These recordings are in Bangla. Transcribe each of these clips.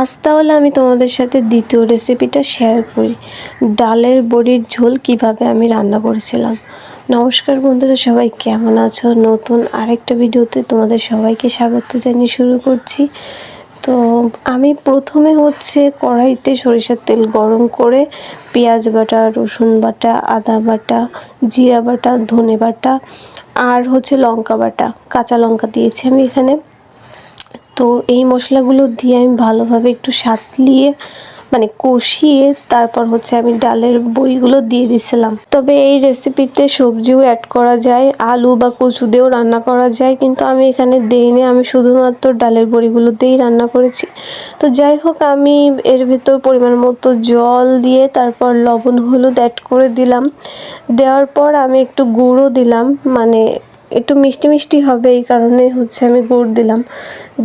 আজ তাহলে আমি তোমাদের সাথে দ্বিতীয় রেসিপিটা শেয়ার করি। ডালের বড়ির ঝোল কিভাবে আমি রান্না করেছিলাম। নমস্কার বন্ধুরা, সবাই কেমন আছো? নতুন আরেকটা ভিডিওতে তোমাদের সবাইকে স্বাগত জানিয়ে শুরু করছি। তো আমি প্রথমে কড়াইতে সরিষার তেল গরম করে পেঁয়াজ বাটা, রসুন বাটা, আদা বাটা, জিরা বাটা, ধনে বাটা আর লঙ্কা বাটা, কাঁচা লঙ্কা দিয়েছি আমি এখানে। তো এই মশলাগুলো দিয়ে আমি ভালোভাবে একটু সাঁতলিয়ে কষিয়ে তারপর আমি ডালের বড়িগুলো দিয়ে দিয়েছিলাম। তবে এই রেসিপিতে সবজিও অ্যাড করা যায়, আলু বা কচু দিয়েও রান্না করা যায়, কিন্তু আমি এখানে দেইনি, আমি শুধুমাত্র ডালের বড়িগুলো দিয়েই রান্না করেছি। তো যাই হোক, আমি এর ভিতর পরিমাণ মতো জল দিয়ে তারপর লবণ হলুদ অ্যাড করে দিলাম। দেওয়ার পর আমি একটু গুঁড়ো দিলাম, একটু মিষ্টি মিষ্টি হবে এই কারণে আমি গুড় দিলাম।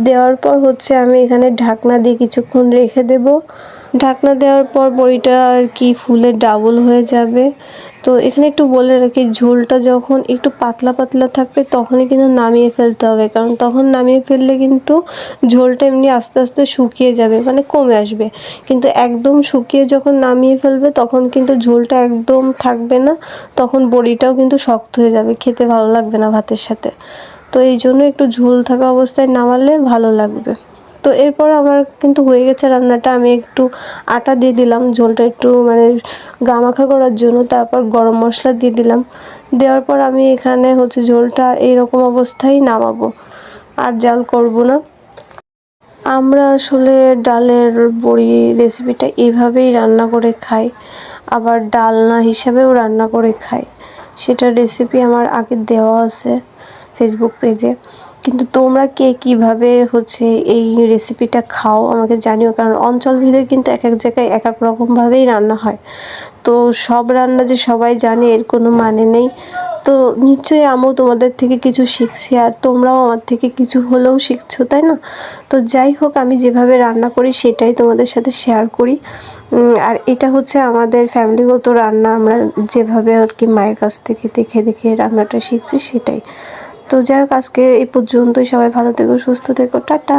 দেওয়ার পর আমি এখানে ঢাকনা দিয়ে কিছুক্ষণ রেখে দেব। ঢাকনা দেওয়ার পর বড়িটা ফুলে ডাবল হয়ে যাবে। তো এখানে একটু বলে রাখি, ঝোলটা যখন একটু পাতলা পাতলা থাকবে তখনই কিন্তু নামিয়ে ফেলতে হবে, কারণ তখন নামিয়ে ফেললে কিন্তু ঝোলটা এমনি আস্তে আস্তে শুকিয়ে যাবে, কমে আসবে। কিন্তু একদম শুকিয়ে যখন নামিয়ে ফেলবে তখন কিন্তু ঝোলটা একদম থাকবে না, তখন বড়িটাও কিন্তু শক্ত হয়ে যাবে, খেতে ভালো লাগবে না ভাতের সাথে। তো এই জন্য একটু ঝোল থাকা অবস্থায় নামালে ভালো লাগবে। তো এরপর আমার কিন্তু হয়ে গেছে রান্নাটা। আমি একটু আটা দিয়ে দিলাম ঝোলটা একটু গামাখা করার জন্য। তারপর গরম মশলা দিয়ে দিলাম। দেওয়ার পর আমি এখানে ঝোলটা এইরকম অবস্থায় নামাবো, আর জাল করব না। আমরা ডালের বড়ি রেসিপিটা এইভাবেই রান্না করে খাই, আবার ডালনা হিসাবেও রান্না করে খাই। সেটার রেসিপি আমার আগে দেওয়া আছে ফেসবুক পেজে। কিন্তু তোমরা কে কীভাবে এই রেসিপিটা খাও আমাকে জানিও, কারণ অঞ্চলভেদে কিন্তু এক এক জায়গায় এক এক রকমভাবেই রান্না হয়। তো সব রান্না যে সবাই জানে এর কোনো মানে নেই। তো নিশ্চয়ই আমিও তোমাদের থেকে কিছু শিখছি, আর তোমরাও আমার থেকে কিছু হলেও শিখছো, তাই না? তো যাই হোক, আমি যেভাবে রান্না করি সেটাই তোমাদের সাথে শেয়ার করি। আর এটা আমাদের ফ্যামিলিগত রান্না, আমরা যেভাবে মায়ের কাছ থেকে দেখে দেখে রান্নাটা শিখছি সেটাই। তো যাই হোক, আজকে এই পর্যন্তই। সবাই ভালো থেকো, সুস্থ থেকো, টাটা।